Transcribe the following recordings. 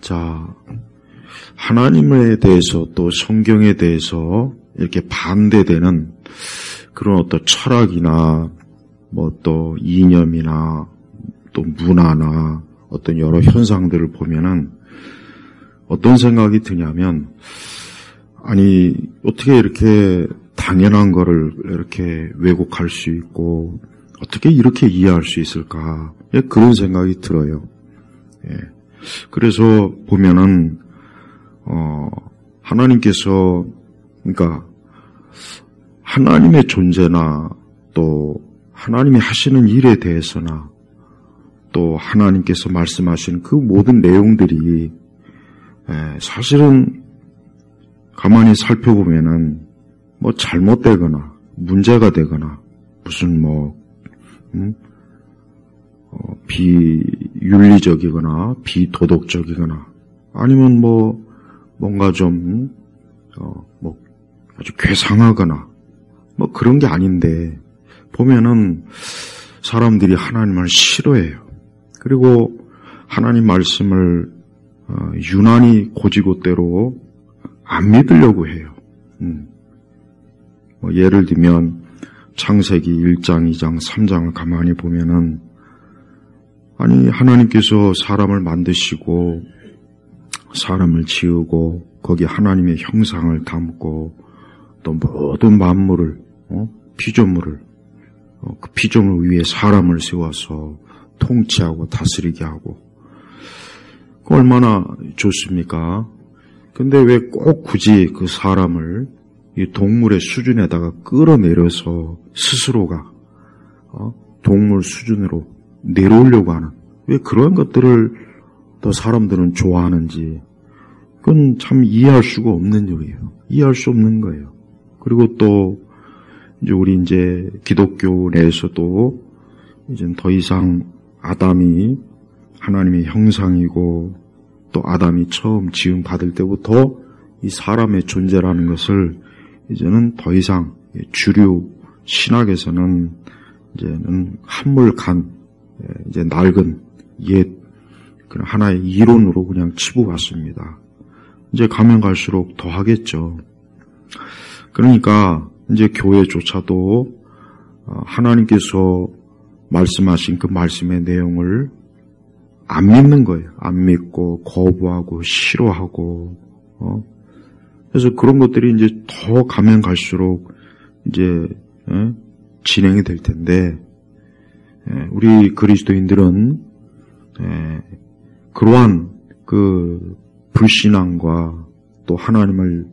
자, 하나님에 대해서 또 성경에 대해서 이렇게 반대되는 그런 어떤 철학이나 뭐 또 이념이나 또 문화나 어떤 여러 현상들을 보면은 어떤 생각이 드냐면, 아니 어떻게 이렇게 당연한 거를 이렇게 왜곡할 수 있고 어떻게 이렇게 이해할 수 있을까? 그런 생각이 들어요. 예. 그래서 보면은 하나님께서, 그러니까 하나님의 존재나 또 하나님이 하시는 일에 대해서나 또 하나님께서 말씀하신 그 모든 내용들이 사실은 가만히 살펴보면은 뭐 잘못되거나 문제가 되거나 무슨 비윤리적이거나 비도덕적이거나 아니면 뭔가 좀 아주 괴상하거나 그런 게 아닌데, 보면은 사람들이 하나님을 싫어해요. 그리고 하나님 말씀을 유난히 고지고대로 안 믿으려고 해요. 예를 들면 창세기 1장, 2장, 3장을 가만히 보면은, 아니 하나님께서 사람을 만드시고 사람을 지으고 거기에 하나님의 형상을 담고 또 모든 만물을 피조물을 그 피조물 위에 사람을 세워서 통치하고 다스리게 하고, 얼마나 좋습니까? 근데 왜 꼭 굳이 그 사람을 이 동물의 수준에다가 끌어내려서 스스로가 동물 수준으로 내려오려고 하는, 왜 그런 것들을 더 사람들은 좋아하는지, 그건 참 이해할 수가 없는 일이에요. 이해할 수 없는 거예요. 그리고 또 우리 기독교 내에서도 이제 더 이상 아담이 하나님의 형상이고 또 아담이 처음 지음 받을 때부터 이 사람의 존재라는 것을 이제는 더 이상 주류 신학에서는 이제는 한물간 이제 낡은 옛 그런 하나의 이론으로 그냥 치부받습니다. 이제 가면 갈수록 더 하겠죠. 그러니까 이제 교회조차도 하나님께서 말씀하신 그 말씀의 내용을 안 믿는 거예요. 안 믿고 거부하고 싫어하고 그래서 그런 것들이 이제 더 가면 갈수록 이제 진행이 될 텐데, 우리 그리스도인들은 그러한 그 불신앙과 또 하나님을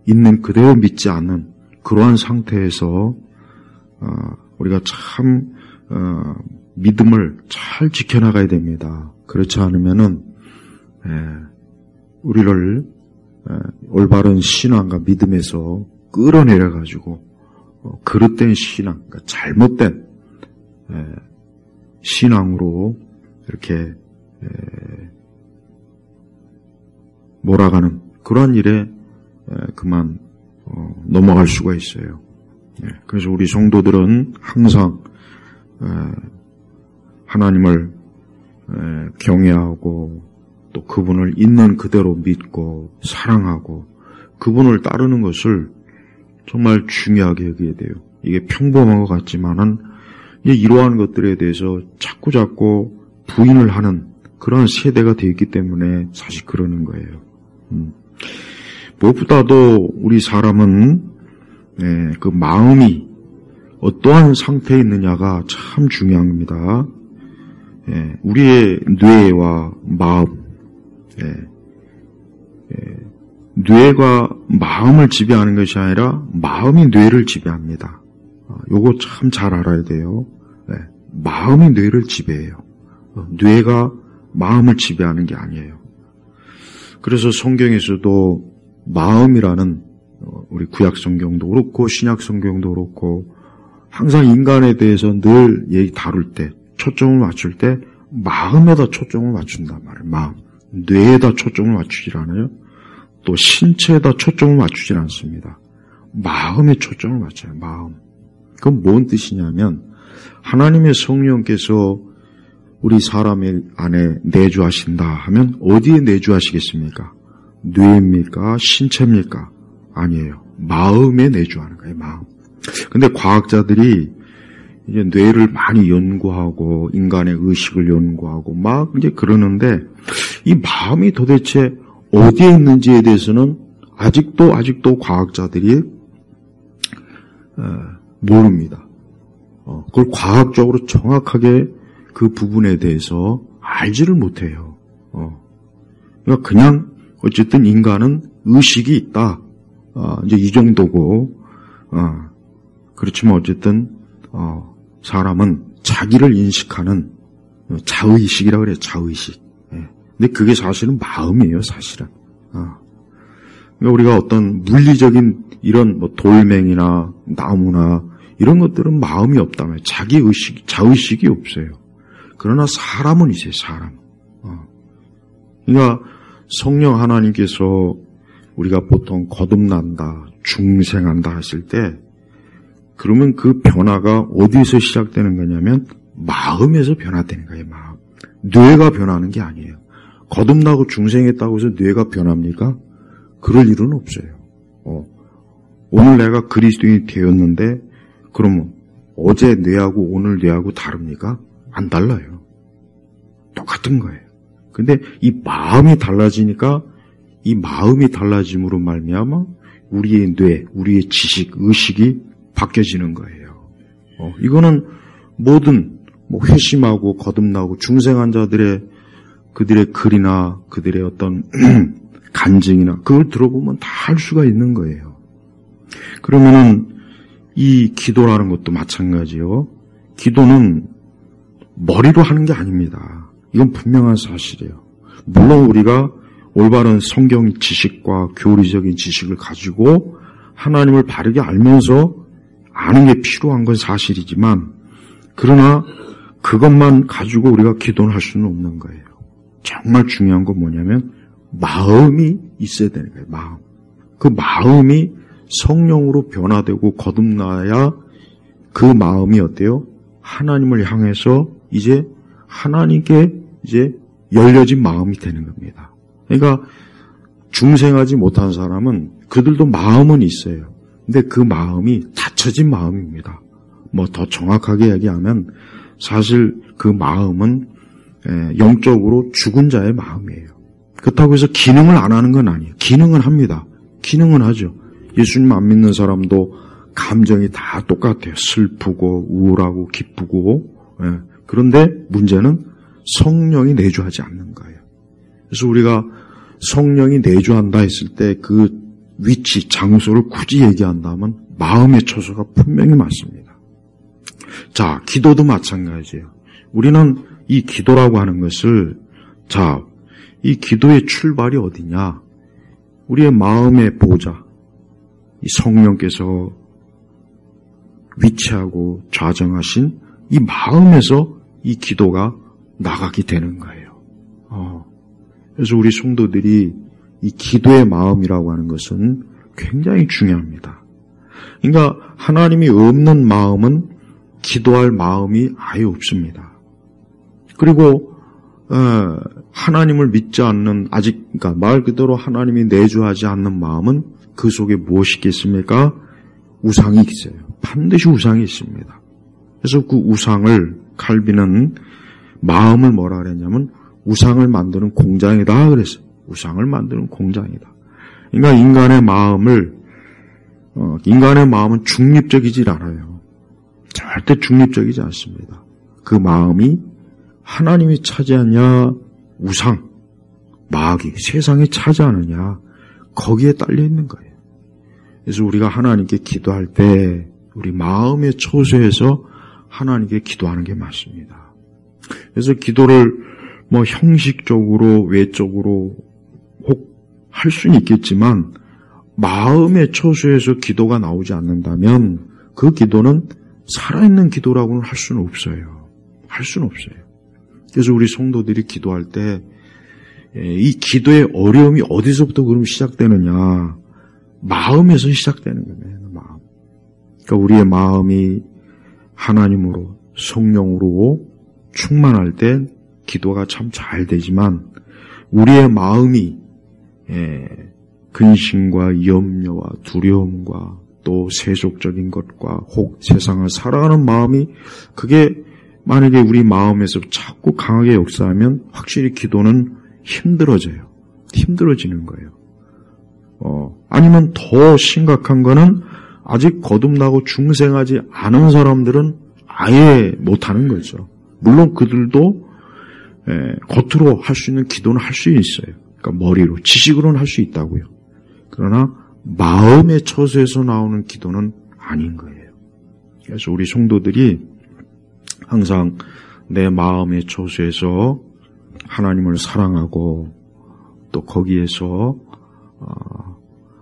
있는 그대로 믿지 않는 그러한 상태에서 우리가 참 믿음을 잘 지켜나가야 됩니다. 그렇지 않으면은 우리를 올바른 신앙과 믿음에서 끌어내려가지고 그릇된 신앙, 그러니까 잘못된 신앙으로 이렇게 몰아가는 그러한 일에 그만 넘어갈 수가 있어요. 그래서 우리 성도들은 항상 하나님을 경외하고 또 그분을 있는 그대로 믿고 사랑하고 그분을 따르는 것을 정말 중요하게 여겨야 돼요. 이게 평범한 것 같지만은 이러한 것들에 대해서 자꾸 부인을 하는 그런 세대가 되어 있기 때문에 사실 그러는 거예요. 무엇보다도 우리 사람은 그 마음이 어떠한 상태에 있느냐가 참 중요합니다. 우리의 뇌와 마음, 뇌가 마음을 지배하는 것이 아니라 마음이 뇌를 지배합니다. 요거 참 잘 알아야 돼요. 마음이 뇌를 지배해요. 뇌가 마음을 지배하는 게 아니에요. 그래서 성경에서도 마음이라는, 우리 구약 성경도 그렇고 신약 성경도 그렇고 항상 인간에 대해서 늘 얘기 다룰 때 초점을 맞출 때 마음에다 초점을 맞춘단 말이에요. 마음. 뇌에다 초점을 맞추질 않아요. 또 신체에다 초점을 맞추질 않습니다. 마음에 초점을 맞춰요. 마음. 그건 뭔 뜻이냐면 하나님의 성령께서 우리 사람의 안에 내주하신다 하면 어디에 내주하시겠습니까? 뇌입니까? 신체입니까? 아니에요. 마음에 내주하는 거예요. 마음. 근데 과학자들이 이제 뇌를 많이 연구하고 인간의 의식을 연구하고 막 이제 그러는데 이 마음이 도대체 어디에 있는지에 대해서는 아직도 과학자들이 모릅니다. 그걸 과학적으로 정확하게 그 부분에 대해서 알지를 못해요. 그러니까 그냥 어쨌든 인간은 의식이 있다. 이제 이 정도고, 그렇지만 어쨌든 사람은 자기를 인식하는 자의식이라고 그래요. 자의식. 근데 그게 사실은 마음이에요. 사실은. 그러니까 우리가 어떤 물리적인 이런 뭐 돌멩이나 나무나 이런 것들은 마음이 없다면 자기 의식, 자의식이 없어요. 그러나 사람은 있어요. 사람. 그러니까 성령 하나님께서 우리가 보통 거듭난다, 중생한다 하실 때 그러면 그 변화가 어디서 시작되는 거냐면 마음에서 변화되는 거예요. 마음. 뇌가 변하는 게 아니에요. 거듭나고 중생했다고 해서 뇌가 변합니까? 그럴 일은 없어요. 오늘 내가 그리스도인이 되었는데 그러면 어제 뇌하고 오늘 뇌하고 다릅니까? 안 달라요. 똑같은 거예요. 근데 이 마음이 달라지니까 이 마음이 달라짐으로 말미암아 우리의 뇌, 우리의 지식, 의식이 바뀌어지는 거예요. 이거는 모든 회심하고 거듭나고 중생한 자들의 그들의 글이나 그들의 어떤 간증이나 그걸 들어보면 다 알 수가 있는 거예요. 그러면은 이 기도라는 것도 마찬가지요. 기도는 머리로 하는 게 아닙니다. 이건 분명한 사실이에요. 물론 우리가 올바른 성경 지식과 교리적인 지식을 가지고 하나님을 바르게 알면서 아는 게 필요한 건 사실이지만 그러나 그것만 가지고 우리가 기도를 할 수는 없는 거예요. 정말 중요한 건 뭐냐면 마음이 있어야 되는 거예요. 마음. 그 마음이 성령으로 변화되고 거듭나야 그 마음이 어때요? 하나님을 향해서 이제 하나님께 이제 열려진 마음이 되는 겁니다. 그러니까 중생하지 못한 사람은 그들도 마음은 있어요. 근데 그 마음이 닫혀진 마음입니다. 뭐 더 정확하게 얘기하면 사실 그 마음은 영적으로 죽은 자의 마음이에요. 그렇다고 해서 기능을 안 하는 건 아니에요. 기능은 합니다. 기능은 하죠. 예수님 안 믿는 사람도 감정이 다 똑같아요. 슬프고 우울하고 기쁘고. 그런데 문제는 성령이 내주하지 않는 거예요. 그래서 우리가 성령이 내주한다 했을 때 그 위치, 장소를 굳이 얘기한다면 마음의 처소가 분명히 맞습니다. 자, 기도도 마찬가지예요. 우리는 이 기도라고 하는 것을 이 기도의 출발이 어디냐? 우리의 마음의 보좌, 이 성령께서 위치하고 좌정하신 이 마음에서 이 기도가 나가게 되는 거예요. 그래서 우리 성도들이 이 기도의 마음이라고 하는 것은 굉장히 중요합니다. 그러니까 하나님이 없는 마음은 기도할 마음이 아예 없습니다. 그리고 하나님을 믿지 않는 그러니까 말 그대로 하나님이 내주하지 않는 마음은 그 속에 무엇이 있겠습니까? 우상이 있어요. 반드시 우상이 있습니다. 그래서 그 우상을 칼빈은 마음을 뭐라 그랬냐면 우상을 만드는 공장이다 그랬어요. 우상을 만드는 공장이다. 그러니까 인간의 마음은 중립적이질 않아요. 절대 중립적이지 않습니다. 그 마음이 하나님이 차지하냐 우상, 마귀, 세상이 차지하느냐 거기에 딸려 있는 거예요. 그래서 우리가 하나님께 기도할 때 우리 마음의 처소에서 하나님께 기도하는 게 맞습니다. 그래서 기도를 뭐 형식적으로 외적으로 혹 할 수는 있겠지만 마음의 처소에서 기도가 나오지 않는다면 그 기도는 살아있는 기도라고는 할 수는 없어요. 할 수는 없어요. 그래서 우리 성도들이 기도할 때 이 기도의 어려움이 어디서부터 그럼 시작되느냐? 마음에서 시작되는 거예요. 마음. 그러니까 우리의 마음이 하나님으로 성령으로 충만할 때 기도가 참 잘 되지만 우리의 마음이 근심과 염려와 두려움과 또 세속적인 것과 혹 세상을 살아가는 마음이 그게 만약에 우리 마음에서 자꾸 강하게 역사하면 확실히 기도는 힘들어지는 거예요. 아니면 더 심각한 거는 아직 거듭나고 중생하지 않은 사람들은 아예 못하는 거죠. 물론 그들도 겉으로 할 수 있는 기도는 할 수 있어요. 그러니까 머리로, 지식으로는 할 수 있다고요. 그러나 마음의 처소에서 나오는 기도는 아닌 거예요. 그래서 우리 성도들이 항상 내 마음의 처소에서 하나님을 사랑하고 또 거기에서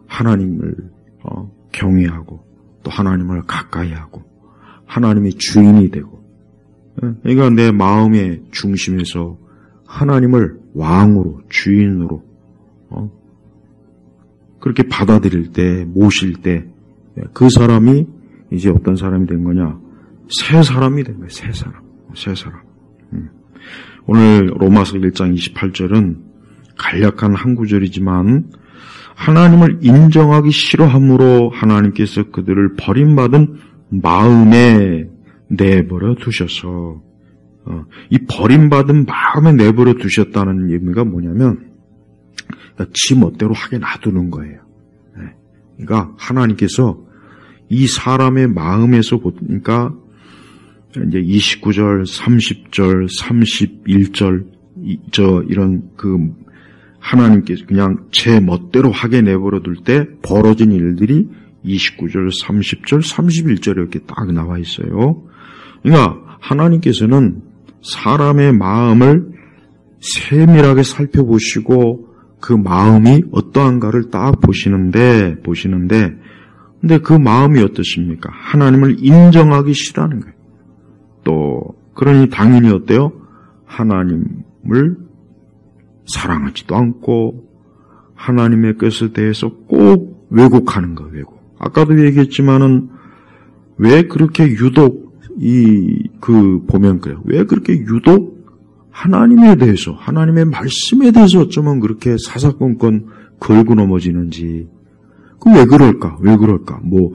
하나님을 경외하고 또 하나님을 가까이 하고 하나님의 주인이 되고, 그러니까 내 마음의 중심에서 하나님을 왕으로 주인으로 그렇게 받아들일 때, 모실 때 그 사람이 이제 어떤 사람이 된 거냐? 새 사람이 된 거예요. 새 사람. 오늘 로마서 1장 28절은 간략한 한 구절이지만 하나님을 인정하기 싫어함으로 하나님께서 그들을 버림받은 마음에 내버려 두셔서, 이 버림받은 마음에 내버려 두셨다는 의미가 뭐냐면 지 멋대로 하게 놔두는 거예요. 그러니까 하나님께서 이 사람의 마음에서 보니까 이제 29절, 30절, 31절 이런 하나님께서 그냥 제 멋대로 하게 내버려 둘 때 벌어진 일들이 29절, 30절, 31절에 이렇게 딱 나와 있어요. 그러니까 하나님께서는 사람의 마음을 세밀하게 살펴보시고 그 마음이 어떠한가를 딱 보시는데 근데 그 마음이 어떻습니까? 하나님을 인정하기 싫어하는 거예요. 또 그러니 당연히 어때요? 하나님을 사랑하지도 않고 하나님의 것에 대해서 꼭 왜곡하는 거예요. 왜곡. 아까도 얘기했지만은 왜 그렇게 유독 보면 그래요. 왜 그렇게 유독 하나님에 대해서, 하나님의 말씀에 대해서 어쩌면 그렇게 사사건건 걸고 넘어지는지. 왜 그럴까? 뭐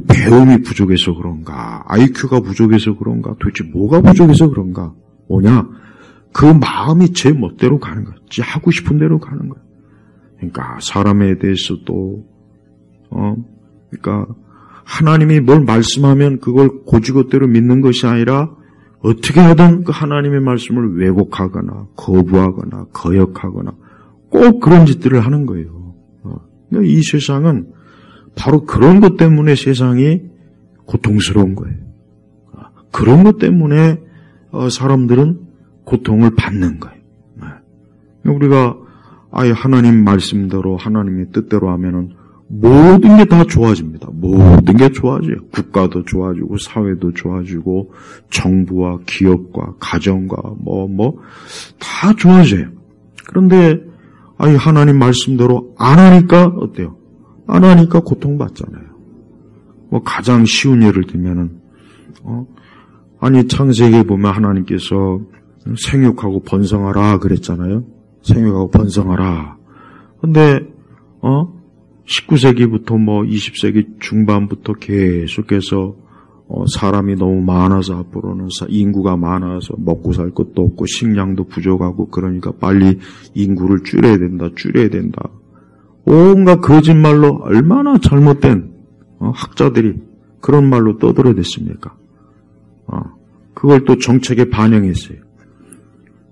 배움이 부족해서 그런가? IQ가 부족해서 그런가? 도대체 뭐가 부족해서 그런가? 뭐냐? 그 마음이 제 멋대로 가는 거야. 지 하고 싶은 대로 가는 거야. 그러니까 사람에 대해서도 그러니까 하나님이 뭘 말씀하면 그걸 고지것대로 믿는 것이 아니라 어떻게 하든 그 하나님의 말씀을 왜곡하거나 거부하거나 거역하거나 꼭 그런 짓들을 하는 거예요. 그러니까 이 세상은 바로 그런 것 때문에 세상이 고통스러운 거예요. 그런 것 때문에 사람들은 고통을 받는 거예요. 우리가 아예 하나님 말씀대로 하나님의 뜻대로 하면은 모든 게 다 좋아집니다. 모든 게 좋아져요. 국가도 좋아지고 사회도 좋아지고 정부와 기업과 가정과 다 좋아져요. 그런데 아예 하나님 말씀대로 안 하니까 어때요? 안 하니까 고통받잖아요. 가장 쉬운 예를 들면은 창세기에 보면 하나님께서 생육하고 번성하라 그랬잖아요. 생육하고 번성하라. 근데 19세기부터 20세기 중반부터 계속해서 사람이 너무 많아서 앞으로는 인구가 많아서 먹고 살 것도 없고 식량도 부족하고 그러니까 빨리 인구를 줄여야 된다. 온갖 거짓말로 얼마나 잘못된 학자들이 그런 말로 떠들어댔습니까? 그걸 또 정책에 반영했어요.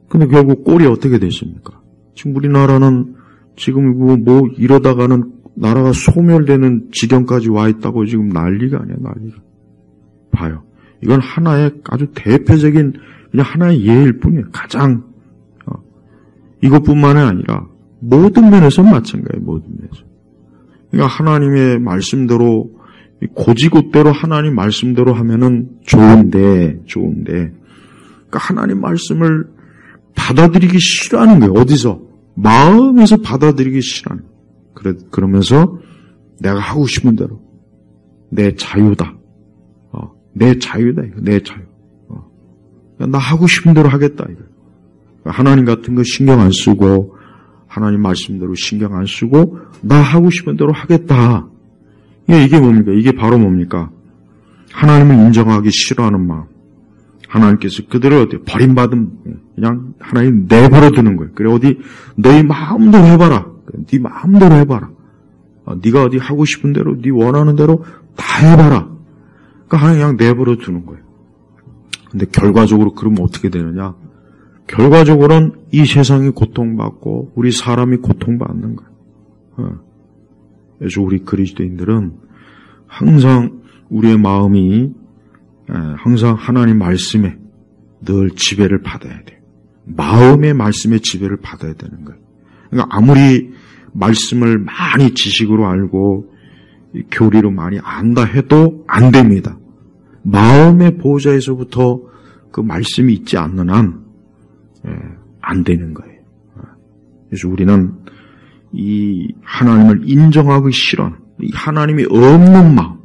근데 결국 꼴이 어떻게 됐습니까? 지금 우리나라는 지금 이러다가는 나라가 소멸되는 지경까지 와 있다고 지금 난리가 아니야, 난리가. 봐요. 이건 하나의 아주 대표적인 그냥 하나의 예일 뿐이에요. 가장 이것뿐만이 아니라 모든 면에서 마찬가지예요. 모든 면에서. 그러니까 하나님의 말씀대로 고지곳대로 하나님 말씀대로 하면은 좋은데 그러니까 하나님 말씀을 받아들이기 싫어하는 거예요. 어디서? 마음에서 받아들이기 싫어하는 거예요. 그러면서 내가 하고 싶은 대로 내 자유다. 내 자유다 이거. 내 자유. 나 하고 싶은 대로 하겠다 이거. 하나님 같은 거 신경 안 쓰고 하나님 말씀대로 신경 안 쓰고 나 하고 싶은 대로 하겠다. 이게 뭡니까? 이게 바로 뭡니까? 하나님을 인정하기 싫어하는 마음. 하나님께서 그대로 버림받은 그냥 하나님 내버려 두는 거예요. 그래 어디 너희 마음대로 해봐라. 네 마음대로 해봐라. 네가 어디 하고 싶은 대로 네 원하는 대로 다 해봐라. 그러니까 하나님 그냥 내버려 두는 거예요. 근데 결과적으로 그러면 어떻게 되느냐? 결과적으로는 이 세상이 고통받고 우리 사람이 고통받는 거예요. 그래서 우리 그리스도인들은 항상 우리의 마음이 항상 하나님 말씀에 늘 지배를 받아야 돼요. 마음의 말씀에 지배를 받아야 되는 거예요. 그러니까 아무리 말씀을 많이 지식으로 알고 교리로 많이 안다 해도 안 됩니다. 마음의 보호자에서부터 그 말씀이 있지 않는 한 안 되는 거예요. 그래서 우리는 이 하나님을 인정하기 싫어하는 이 하나님이 없는 마음,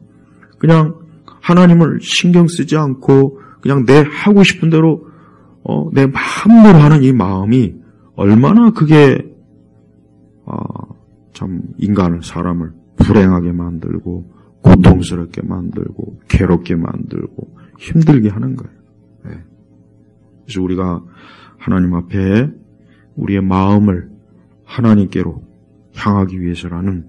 그냥 하나님을 신경 쓰지 않고 그냥 내 하고 싶은 대로 내 마음대로 하는 이 마음이 얼마나 그게 참 인간을 사람을 불행하게 만들고 고통스럽게 만들고 괴롭게 만들고 힘들게 하는 거예요. 그래서 우리가 하나님 앞에 우리의 마음을 하나님께로 향하기 위해서라는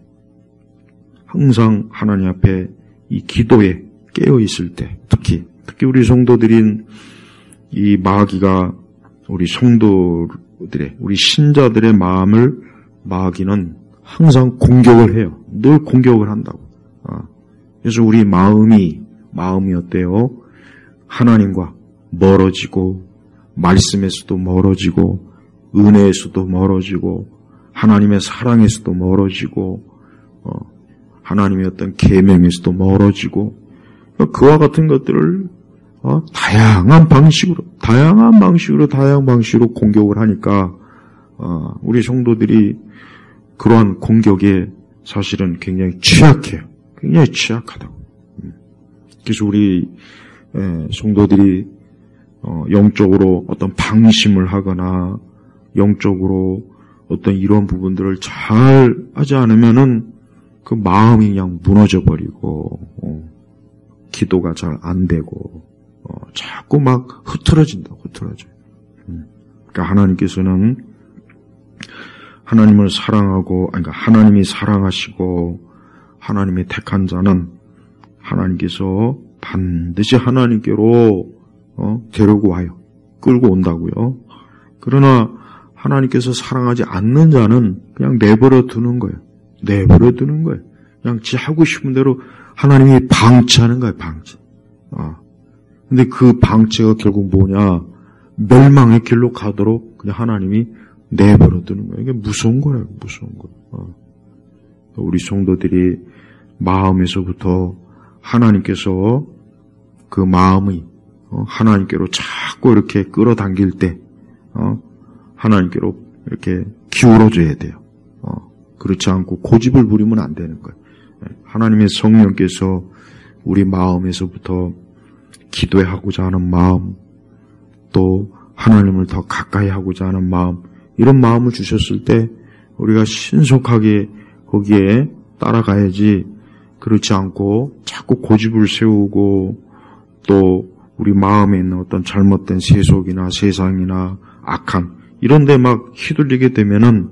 항상 하나님 앞에 이 기도에 깨어 있을 때 특히 우리 성도들인 이 마귀가 우리 성도들의 우리 신자들의 마음을 마귀는 항상 공격을 해요. 늘 공격을 한다고. 그래서 우리 마음이 어때요? 하나님과 멀어지고 말씀에서도 멀어지고 은혜에서도 멀어지고 하나님의 사랑에서도 멀어지고 하나님의 어떤 계명에서도 멀어지고 그와 같은 것들을 다양한 방식으로 공격을 하니까 우리 성도들이 그러한 공격에 사실은 굉장히 취약해요. 굉장히 취약하다고. 그래서 우리 성도들이 영적으로 어떤 방심을 하거나 영적으로 어떤 이런 부분들을 잘 하지 않으면은 그 마음이 그냥 무너져 버리고 기도가 잘 안 되고 자꾸 막 흐트러져요. 그러니까 하나님께서는 하나님을 사랑하고 그러니까 하나님이 사랑하시고 하나님의 택한 자는 하나님께서 반드시 하나님께로 데리고 와요. 끌고 온다고요. 그러나 하나님께서 사랑하지 않는 자는 그냥 내버려 두는 거예요. 그냥 지 하고 싶은 대로 하나님이 방치하는 거예요. 방치. 근데 그 방치가 결국 뭐냐? 멸망의 길로 가도록 그냥 하나님이 내버려 두는 거예요. 이게 무서운 거예요. 우리 성도들이 마음에서부터 하나님께서 그 마음이 하나님께로 자꾸 이렇게 끌어당길 때 하나님께로 이렇게 기울어져야 돼요. 그렇지 않고 고집을 부리면 안 되는 거예요. 하나님의 성령께서 우리 마음에서부터 기도하고자 하는 마음, 또 하나님을 더 가까이 하고자 하는 마음, 이런 마음을 주셨을 때 우리가 신속하게 거기에 따라가야지, 그렇지 않고 자꾸 고집을 세우고 또 우리 마음에 있는 어떤 잘못된 세속이나 세상이나 악한 이런 데 막 휘둘리게 되면은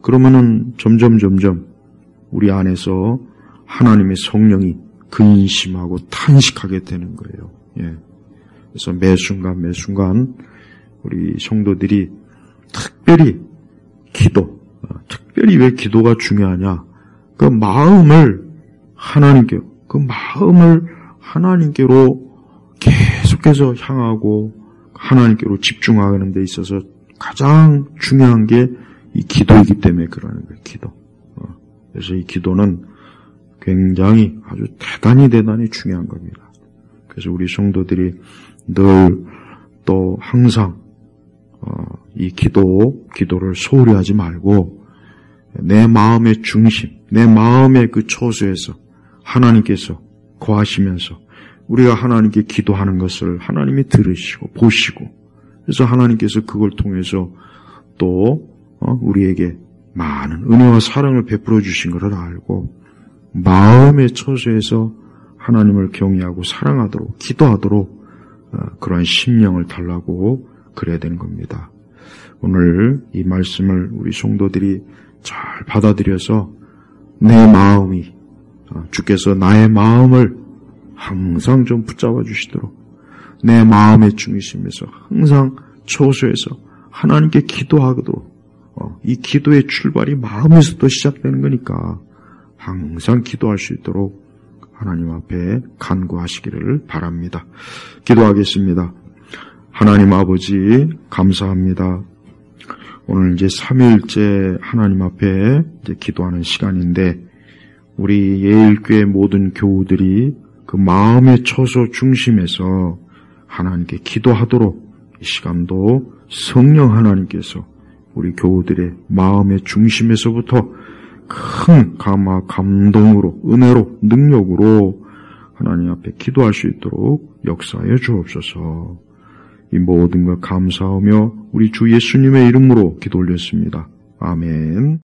그러면은 점점 우리 안에서 하나님의 성령이 근심하고 탄식하게 되는 거예요. 그래서 매 순간 우리 성도들이 특별히 특별히 왜 기도가 중요하냐? 그 마음을 하나님께로 계속해서 향하고 하나님께로 집중하는 데 있어서 가장 중요한 게 이 기도이기 때문에 그러는 거예요. 기도. 그래서 이 기도는 굉장히 아주 대단히 중요한 겁니다. 그래서 우리 성도들이 늘 또 항상 이 기도를 소홀히 하지 말고 내 마음의 중심, 내 마음의 그 초소에서 하나님께서 거하시면서 우리가 하나님께 기도하는 것을 하나님이 들으시고 보시고 그래서 하나님께서 그걸 통해서 또 우리에게 많은 은혜와 사랑을 베풀어 주신 것을 알고 마음의 처소에서 하나님을 경외하고 사랑하도록 기도하도록 그러한 심령을 달라고 그래야 되는 겁니다. 오늘 이 말씀을 우리 성도들이 잘 받아들여서 내 마음이 주께서 나의 마음을 항상 좀 붙잡아 주시도록 내 마음의 중심에서 항상 처소에서 하나님께 기도하도록 이 기도의 출발이 마음에서부터 시작되는 거니까 항상 기도할 수 있도록 하나님 앞에 간구하시기를 바랍니다. 기도하겠습니다. 하나님 아버지 감사합니다. 오늘 이제 3일째 하나님 앞에 이제 기도하는 시간인데 우리 예일교회 모든 교우들이 그 마음의 처소 중심에서 하나님께 기도하도록 이 시간도 성령 하나님께서 우리 교우들의 마음의 중심에서부터 큰 감동으로 은혜로 능력으로 하나님 앞에 기도할 수 있도록 역사하여 주옵소서. 이 모든 것 감사하며 우리 주 예수님의 이름으로 기도 올렸습니다. 아멘.